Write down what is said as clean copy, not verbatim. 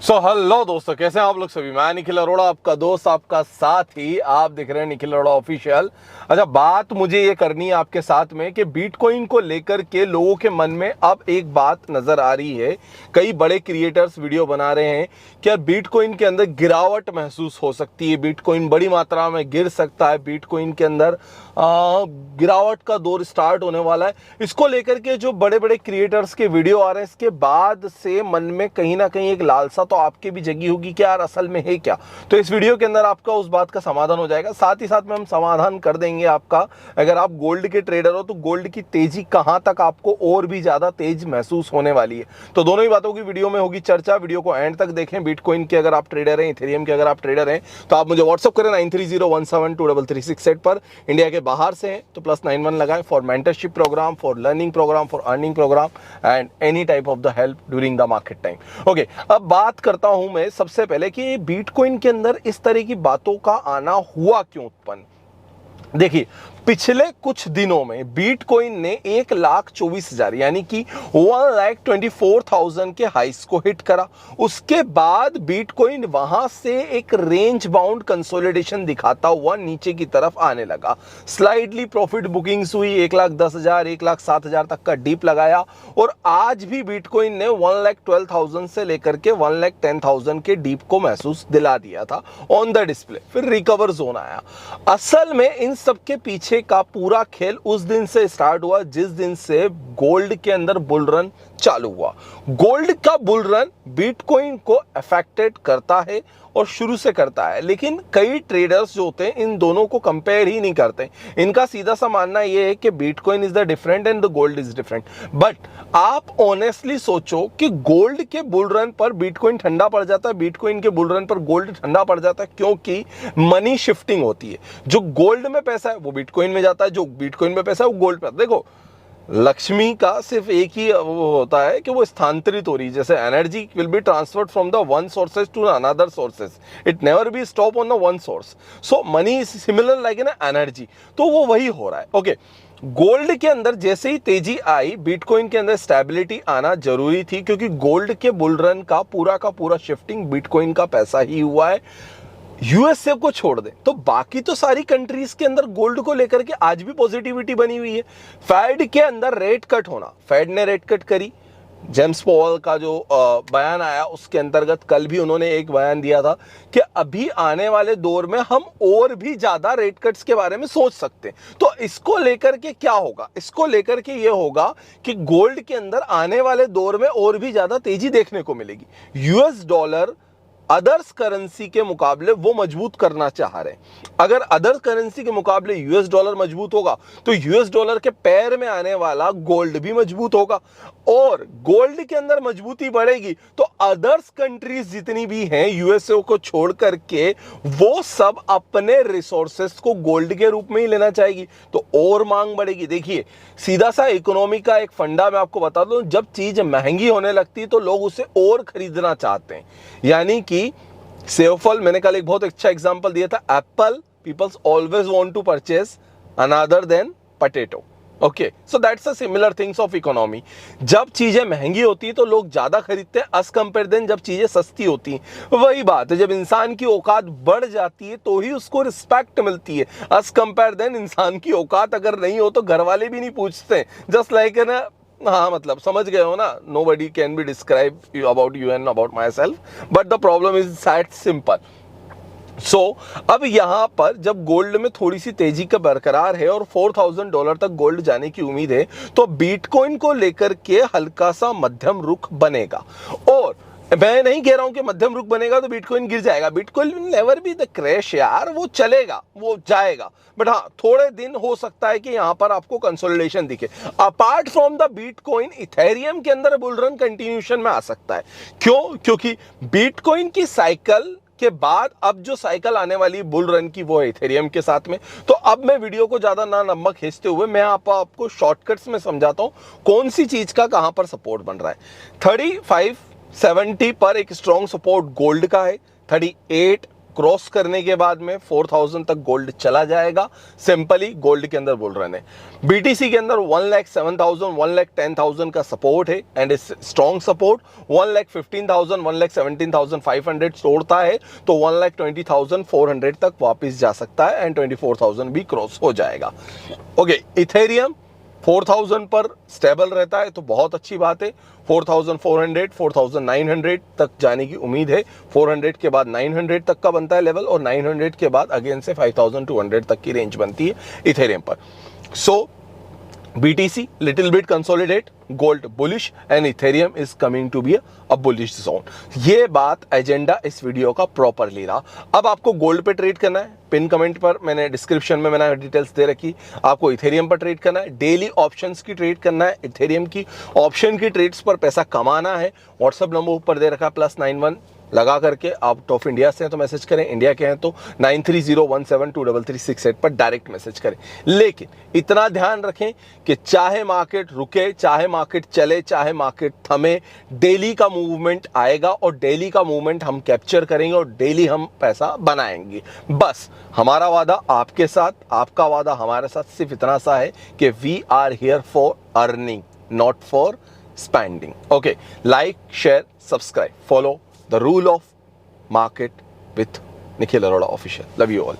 Hello दोस्तों, कैसे हैं आप लोग सभी। मैं निखिल अरोड़ा, आपका दोस्त, आपका साथ ही। आप देख रहे हैं निखिल अरोड़ा ऑफिशियल। अच्छा, बात मुझे ये करनी है आपके साथ में कि बिटकॉइन को लेकर के लोगों के मन में अब एक बात नजर आ रही है। कई बड़े क्रिएटर्स वीडियो बना रहे हैं कि यार बिटकॉइन के अंदर गिरावट महसूस हो सकती है, बिटकॉइन बड़ी मात्रा में गिर सकता है, बिटकॉइन के अंदर गिरावट का दौर स्टार्ट होने वाला है। इसको लेकर के जो बड़े बड़े क्रिएटर्स के वीडियो आ रहे हैं, इसके बाद से मन में कहीं ना कहीं एक लालसा तो आपके भी जगी होगी कि यार असल में है क्या। तो इस वीडियो के अंदर आपका उस बात का समाधान हो जाएगा। साथ ही साथ में हम समाधान कर देंगे आपका, अगर आप गोल्ड के ट्रेडर हो तो गोल्ड की तेजी कहां तक आपको और भी ज्यादा तेज महसूस होने वाली है। तो दोनों ही बातों की वीडियो में होगी चर्चा। वीडियो को एंड तक देखें। बिटकॉइन के अगर आप ट्रेडर हैं, इथेरियम के अगर आप ट्रेडर हैं, तो आप मुझे व्हाट्सअप करें 9301723368 पर। इंडिया के बाहर से हैं तो +91 लगाएं for mentorship program, for learning program, for earning program and any type of the help during the market time. Okay, अब बात करता हूं मैं सबसे पहले कि बिटकॉइन के अंदर इस तरह की बातों का आना हुआ क्यों उत्पन्न। देखिए, पिछले कुछ दिनों में बिटकॉइन ने 1,24,000 यानी कि 1,24,000 के हाइस को हिट करा। उसके बाद बिटकॉइन वहां से एक रेंज बाउंड कंसोलिडेशन दिखाता हुआ नीचे की तरफ आने लगा। स्लाइडली प्रॉफिट बुकिंग्स हुई, 1,10,000 1,07,000 तक का डीप लगाया और आज भी बिटकॉइन ने 1,12,000 से लेकर के 1,10,000 के डीप को महसूस दिला दिया था ऑन द डिस्प्ले। फिर रिकवर जोन आया। असल में इन सबके पीछे का पूरा खेल उस दिन से स्टार्ट हुआ जिस दिन से गोल्ड के अंदर बुल रन चालू हुआ। गोल्ड का बुल रन बिटकॉइन को अफेक्टेड करता है और शुरू से करता है, लेकिन कई ट्रेडर्स जो होते हैं इन दोनों को कंपेयर ही नहीं करते। इनका सीधा सा मानना यह है कि bitcoin is the different and the gold is different. But आप ऑनेस्टली सोचो कि गोल्ड के बुल रन पर बिटकॉइन ठंडा पड़ जाता है, बिटकॉइन के बुल रन पर गोल्ड ठंडा पड़ जाता है, क्योंकि मनी शिफ्टिंग होती है। जो गोल्ड में पैसा है वो बिटकॉइन में जाता है, जो बिटकॉइन में पैसा है वो गोल्ड पे। देखो, लक्ष्मी का सिर्फ एक ही वो होता है कि वो स्थानांतरित हो रही है। जैसे energy will be transferred from the one sources to another sources, it never be stop on the one source. So money is similar like an energy. तो वो वही हो रहा है। ओके, गोल्ड के अंदर जैसे ही तेजी आई, बिटकॉइन के अंदर स्टेबिलिटी आना जरूरी थी, क्योंकि गोल्ड के बुल रन का पूरा शिफ्टिंग बिटकॉइन का पैसा ही हुआ है। यूएसए को छोड़ दें तो बाकी तो सारी कंट्रीज के अंदर गोल्ड को लेकर के आज भी पॉजिटिविटी बनी हुई है। फेड के अंदर रेट कट होना, फेड ने रेट कट करी। जेम्स पॉवल का जो बयान आया उसके अंतर्गत कल भी उन्होंने एक बयान दिया था कि अभी आने वाले दौर में हम और भी ज्यादा रेट कट्स के बारे में सोच सकते हैं। तो इसको लेकर के क्या होगा, इसको लेकर के ये होगा कि गोल्ड के अंदर आने वाले दौर में और भी ज्यादा तेजी देखने को मिलेगी। यूएस डॉलर अदर्स करेंसी के मुकाबले वो मजबूत करना चाह रहे हैं। अगर अदर करेंसी के मुकाबले यूएस डॉलर मजबूत होगा तो यूएस डॉलर के पैर में आने वाला गोल्ड भी मजबूत होगा, और गोल्ड के अंदर मजबूती बढ़ेगी तो अदर्स कंट्रीज जितनी भी हैं यूएसए को छोड़ करके वो सब अपने रिसोर्सेस को गोल्ड के रूप में ही लेना चाहेगी, तो और मांग बढ़ेगी। देखिए, सीधा सा इकोनॉमी का एक फंडा मैं आपको बता दूं, जब चीज महंगी होने लगती है तो लोग उसे और खरीदना चाहते हैं। यानी कि सेवफल, मैंने कल एक बहुत अच्छा एग्जांपल दिया था, apple peoples always want to purchase another than potato. Okay, so that's a similar things of economy. जब चीजें महंगी होती है तो लोग ज्यादा खरीदते हैं एज कंपेयर देन जब चीजें सस्ती होती हैं। वही बात है, जब इंसान की औकात बढ़ जाती है तो ही उसको रिस्पेक्ट मिलती है एज कंपेयर देन इंसान की औकात अगर नहीं हो तो घर वाले भी नहीं पूछते। जस्ट लाइक ना, हाँ मतलब समझ गए हो ना, nobody can be describe about you and about myself, but the problem is that simple. सो अब यहां पर जब गोल्ड में थोड़ी सी तेजी का बरकरार है और $4,000 तक गोल्ड जाने की उम्मीद है, तो बिटकॉइन को लेकर के हल्का सा मध्यम रुख बनेगा। और मैं नहीं कह रहा हूं कि मध्यम रुख बनेगा तो बिटकॉइन गिर जाएगा, bitcoin will never be the crash यार, वो चलेगा, वो जाएगा। बट हाँ, थोड़े दिन हो सकता है कि यहां पर आपको कंसोलिडेशन दिखे। Apart from the bitcoin, Ethereum के अंदर बुल रन कंटिन्यूएशन में आ सकता है। क्यों? क्योंकि बिटकॉइन की साइकिल के बाद अब जो साइकिल आने वाली बुल रन की वो है इथेरियम के साथ में। तो अब मैं वीडियो को ज्यादा ना नमक खींचते हुए मैं आपको शॉर्टकट्स में समझाता हूं कौन सी चीज का कहां पर सपोर्ट बन रहा है। 3570 पर एक स्ट्रॉन्ग सपोर्ट गोल्ड का है, 38 क्रॉस करने के बाद में 4000 तक गोल्ड चला जाएगा, सिंपली गोल्ड के अंदर बोल रहे हैं। बीटीसी के अंदर 1,07,000 1,10,000 का सपोर्ट है एंड इस स्ट्रॉन्ग सपोर्ट 1,15,000 1,17,500 तोड़ता है तो 1,20,400 तक वापस जा सकता है एंड 24,000 भी क्रॉस हो जाएगा। ओके, इथेरियम 4000 पर स्टेबल रहता है तो बहुत अच्छी बात है। 4400 4900 तक जाने की उम्मीद है। 400 के बाद 900 तक का बनता है लेवल और 900 के बाद अगेन से 5200 तक की रेंज बनती है इथेरियम पर। सो BTC little bit consolidate, gold bullish and Ethereum is coming to be a bullish zone। ये बात एजेंडा इस वीडियो का प्रॉपरली रहा। अब आपको गोल्ड पे ट्रेड करना है, पिन कमेंट पर मैंने डिस्क्रिप्शन में मैंने डिटेल्स दे रखी। आपको इथेरियम पर ट्रेड करना है, डेली ऑप्शंस की ट्रेड करना है, इथेरियम की ऑप्शन की ट्रेड्स पर पैसा कमाना है। व्हाट्सअप नंबर ऊपर दे रखा है +91 लगा करके, आप ऑफ इंडिया से हैं तो मैसेज करें, इंडिया के हैं तो 9301723368 पर डायरेक्ट मैसेज करें। लेकिन इतना ध्यान रखें कि चाहे मार्केट रुके, चाहे मार्केट चले, चाहे मार्केट थमे, डेली का मूवमेंट आएगा और डेली का मूवमेंट हम कैप्चर करेंगे और डेली हम पैसा बनाएंगे। बस हमारा वादा आपके साथ, आपका वादा हमारे साथ सिर्फ इतना सा है कि we are here for earning, not for spending. Okay, like, share, subscribe, follow the rule of market with Nikhil Arora official. Love you all.